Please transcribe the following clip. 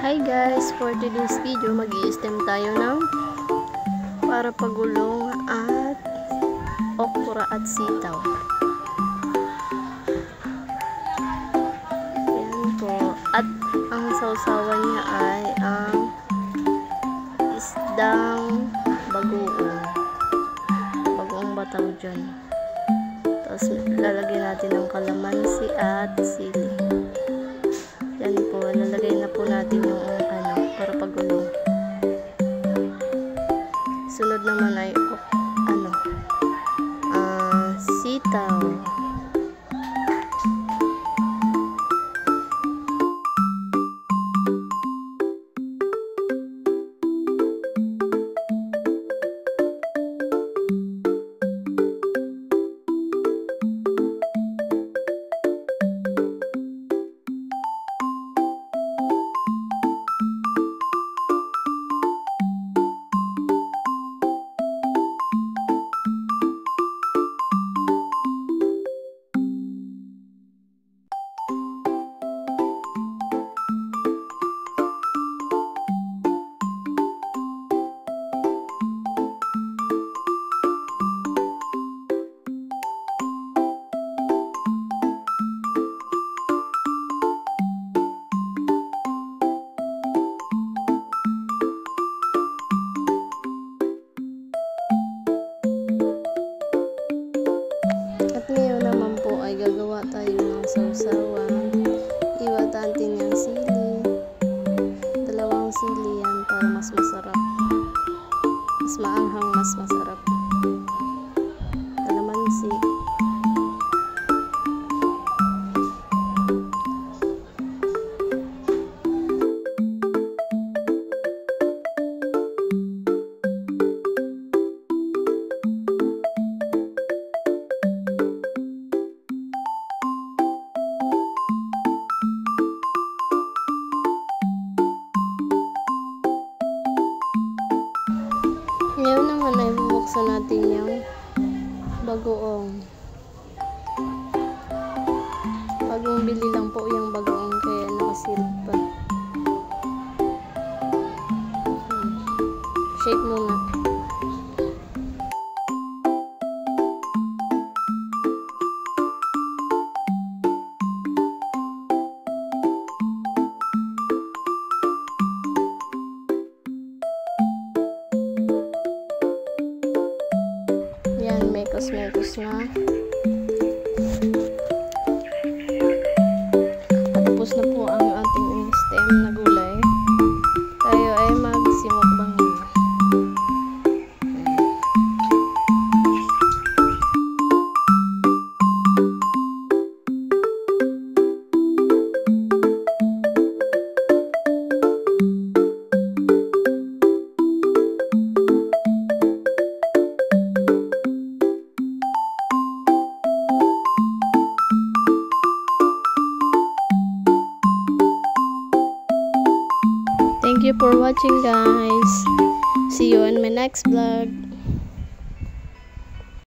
Hi guys, for today's video mag-i-stem tayo ng para pagulong at okra at sitaw. Ayan po. At ang sausawan niya ay ang isdang bagoong bataw dyan. Tapos lalagyan natin ng kalamansi at sili. Yan po, lalagay na po natin yung para pagulong. Sunod naman ay sitaw. At ngayon naman po ay gagawa tayo ng sausawan. Iwat natin yung sili. 2 sili yan para mas masarap. Mas maanghang, mas masarap. Kalamansi. Ngayon naman ay bubuksan natin yung bagoong. Bagong bili lang po yung bagoong kaya nakasilid pa. Shake muna. Yan, mekos-mekos na. Tapos na po ang ating stem na gulay. Tayo ay magsimukbang na. Thank you for watching guys. See you in my next vlog.